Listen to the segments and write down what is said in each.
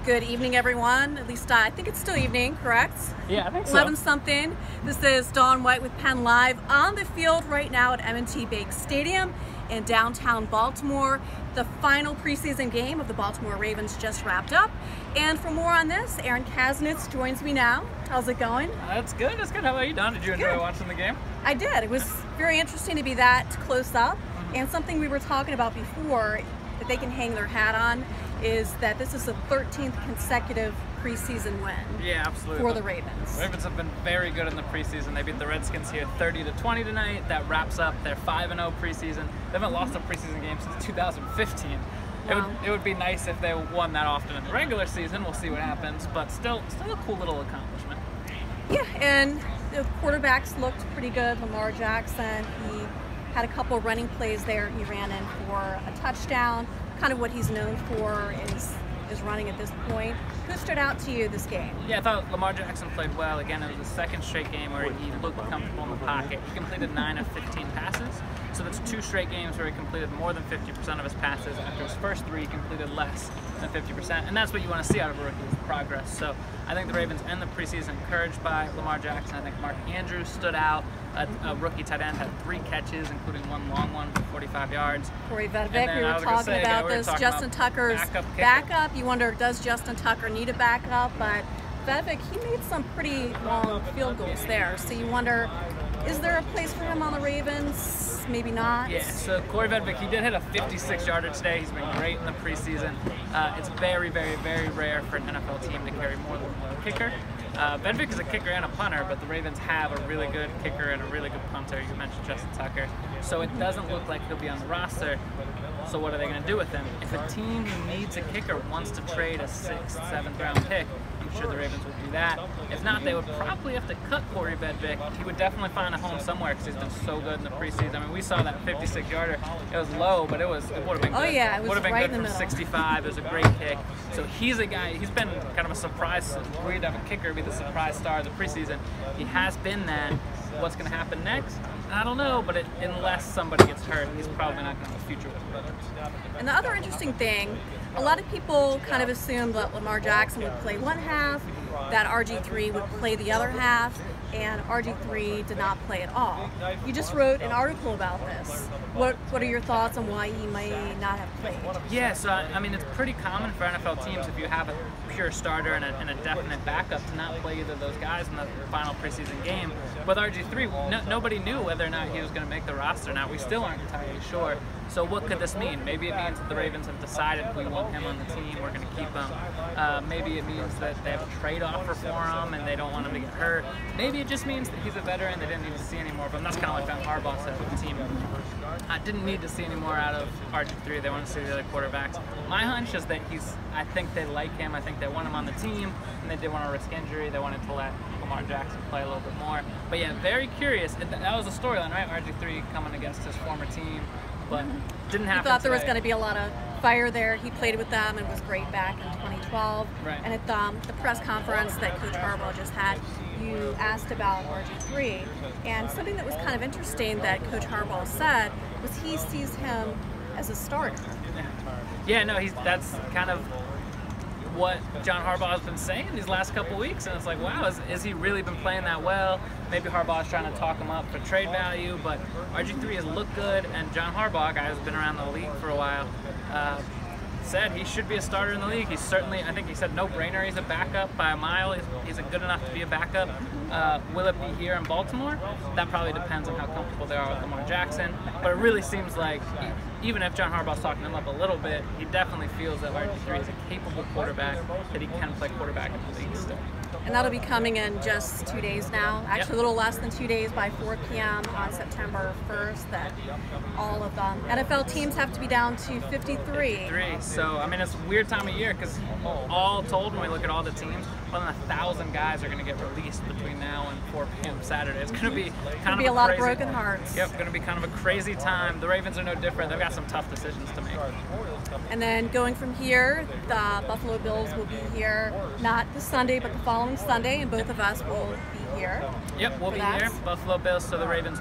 Good evening, everyone. At least I think it's still evening, correct? Yeah, I think so. 11 something. This is Dawn White with Penn Live on the field right now at M&T Bank Stadium in downtown Baltimore. The final preseason game of the Baltimore Ravens just wrapped up. And for more on this, Kasinitz joins me now. How's it going? It's good. It's good. How about you, Dawn? Did you enjoy watching the game? I did. It was very interesting to be that close up. And something we were talking about before that they can hang their hat on is that this is the 13th consecutive preseason win. Yeah, absolutely. For the Ravens. The Ravens have been very good in the preseason. They beat the Redskins here 30-20 tonight. That wraps up their 5-0 preseason. They haven't lost a preseason game since 2015. Wow. It would be nice if they won that often in the regular season. We'll see what happens, but still a cool little accomplishment. Yeah, and the quarterbacks looked pretty good. Lamar Jackson, he had a couple running plays there. He ran in for a touchdown. Kind of what he's known for is running at this point. Who stood out to you this game? Yeah, I thought Lamar Jackson played well. Again, it was the second straight game where he looked comfortable in the pocket. He completed 9 of 15 passes, so that's 2 straight games where he completed more than 50% of his passes. After his first 3, he completed less than 50%, and that's what you want to see out of a rookie, is progress. So I think the Ravens end the preseason encouraged by Lamar Jackson. I think Mark Andrews stood out. A rookie tight end had 3 catches, including 1 long one for 45 yards. Corey Vedvik, we were talking about this. Justin Tucker's backup. You wonder, does Justin Tucker need a backup? But Vedvik, he made some pretty long field goals there. So you wonder, is there a place for him on the Ravens? Maybe not. Yeah, so Corey Vedvik, he did hit a 56-yarder today. He's been great in the preseason. It's very, very, very rare for an NFL team to carry more than one kicker. Vedvik is a kicker and a punter, but the Ravens have a really good kicker and a really good punter. You mentioned Justin Tucker. So it doesn't look like he'll be on the roster. So what are they going to do with him? If a team who needs a kicker wants to trade a 6th, 7th round pick, I'm sure the Ravens would do that. If not, they would probably have to cut Corey Vedvik. He would definitely find a home somewhere because he's been so good in the preseason. I mean, we saw that 56-yarder. It was low, but it would have been good. Oh yeah, it was right in the middle. 65. It was a great kick. So he's a guy, he's been kind of a surprise. We'd have a kicker be the surprise star of the preseason. He has been that. What's going to happen next? I don't know, but unless somebody gets hurt, he's probably not going to have a future with the Ravens. And the other interesting thing, a lot of people kind of assumed that Lamar Jackson would play one half, that RG3 would play the other half, and RG3 did not play at all. You just wrote an article about this. What are your thoughts on why he might not have played? Yeah, so I mean, it's pretty common for NFL teams, if you have a pure starter and a definite backup, to not play either of those guys in the final preseason game. With RG3, nobody knew whether or not he was going to make the roster. Now, we still aren't entirely sure. So what could this mean? Maybe it means that the Ravens have decided we want him on the team, we're going to keep him. Maybe it means that they have a trade offer for him and they don't want him to get hurt. Maybe it just means that he's a veteran, they didn't need to see any more of him. That's kind of like Ben Harbaugh said with the team. I didn't need to see any more out of RG3. They want to see the other quarterbacks. My hunch is that I think they like him. I think they want him on the team, and they didn't want to risk injury. They wanted to let Lamar Jackson play a little bit more. But yeah, very curious. That was a storyline, right? RG3 coming against his former team, but didn't happen. He thought there was going to be a lot of fire there. He played with them and was great back in 2012. Right. And at the press conference that Coach Harbaugh just had, you asked about RG3, and something that was kind of interesting that Coach Harbaugh said was he sees him as a starter. Yeah, no, that's kind of what John Harbaugh has been saying these last couple weeks, and it's like, wow, is he really been playing that well? Maybe Harbaugh's trying to talk him up for trade value, but RG3 has looked good, and John Harbaugh, a guy who's been around the league for a while, said he should be a starter in the league. He's certainly, I think he said no-brainer, he's a backup by a mile. He's good enough to be a backup. Will it be here in Baltimore? That probably depends on how comfortable they are with Lamar Jackson, but it really seems like even if John Harbaugh's talking him up a little bit, he definitely feels that RG3 is a capable quarterback, that he can play quarterback in the league still. And that'll be coming in just 2 days now. Actually, a little less than 2 days, by 4 p.m. on September 1st, that all of NFL teams have to be down to 53. So, I mean, it's a weird time of year because all told, when we look at all the teams, more than 1,000 guys are going to get released between now and 4 p.m. Saturday. It's going to be kind of a lot of broken hearts. Yep, going to be kind of a crazy time. The Ravens are no different. They've got some tough decisions to make. And then going from here, the Buffalo Bills will be here, not this Sunday, but the following Sunday, and both of us will be here. Yep, we'll be here. Buffalo Bills, so the Ravens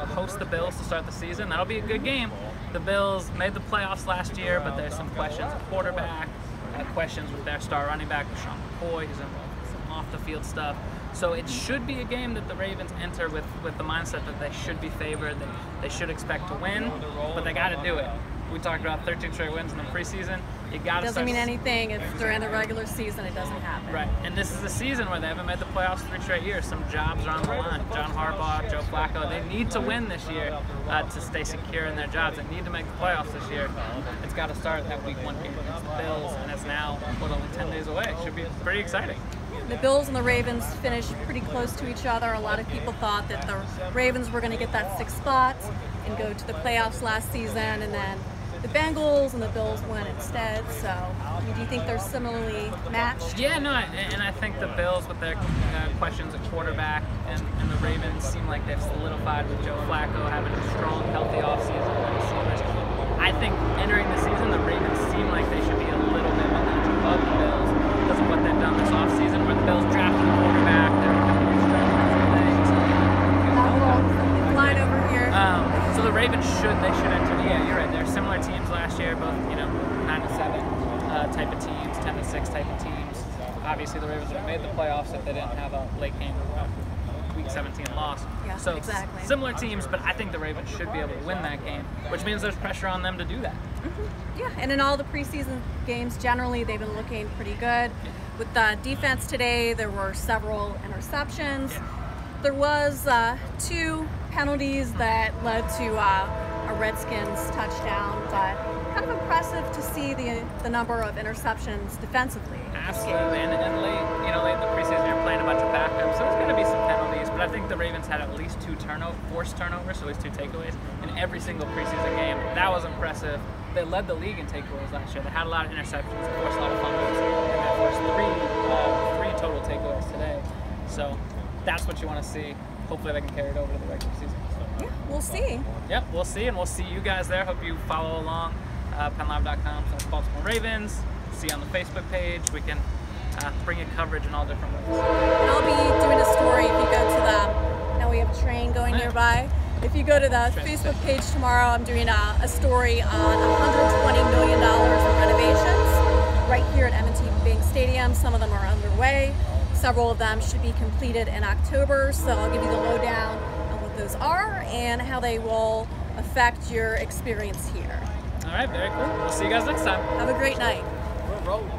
host the Bills to start the season. That'll be a good game. The Bills made the playoffs last year, but there's some questions of quarterback. questions with their star running back, Sean McCoy. He's involved with some off-the-field stuff. So it should be a game that the Ravens enter with the mindset that they should be favored, that they should expect to win, but they got to do it. We talked about 13 straight wins in the preseason. You got to. Doesn't mean anything if during the regular season it doesn't happen. Right, and this is a season where they haven't made the playoffs 3 straight years. Some jobs are on the line. John Harbaugh, Joe Flacco, they need to win this year to stay secure in their jobs. They need to make the playoffs this year. It's got to start that Week 1 game against the Bills, and it's now only 10 days away. It should be pretty exciting. The Bills and the Ravens finished pretty close to each other. A lot of people thought that the Ravens were going to get that 6th spot and go to the playoffs last season, and then the Bengals and the Bills won instead. So, do you think they're similarly matched? Yeah, no, and I think the Bills with their questions at quarterback and the Ravens seem like they've solidified with Joe Flacco having a strong, healthy offseason. I think entering the season, the Ravens seem like they should be a little bit above the Bills because of what they've done this offseason, where the Bills drafted a quarterback. They're going to be things. Line over here. So the Ravens should enter. Yeah, you're right. They're similar teams last year, both 9-7 type of teams, 10-6 type of teams. Obviously, the Ravens would have made the playoffs if they didn't have a late game Week 17 loss. Yeah, so exactly. Similar teams, but I think the Ravens should be able to win that game, which means there's pressure on them to do that. Mm-hmm. Yeah, and in all the preseason games, generally they've been looking pretty good. With the defense today, there were several interceptions. There was 2 penalties that led to a Redskins touchdown, but kind of impressive to see the number of interceptions defensively. Absolutely, and late in the preseason, you're playing a bunch of backups, so there's going to be some penalties, but I think the Ravens had at least 2 forced turnovers, so at least 2 takeaways in every single preseason game. That was impressive. They led the league in takeaways last year. They had a lot of interceptions, they forced a lot of fumbles, and they forced 3 total takeaways today. So that's what you want to see. Hopefully they can carry it over to the regular season. So, yeah, we'll see. Yep, we'll see, and we'll see you guys there. Hope you follow along. PennLive.com / Baltimore Ravens. See you on the Facebook page. We can bring you coverage in all different ways. And I'll be doing a story if you go to now we have a train going nearby. If you go to the Facebook page tomorrow, I'm doing a story on $120 million in renovations right here at M&T Bank Stadium. Some of them are underway. Several of them should be completed in October, so I'll give you the lowdown on what those are and how they will affect your experience here. All right, very cool. We'll see you guys next time. Have a great night. We're rolling.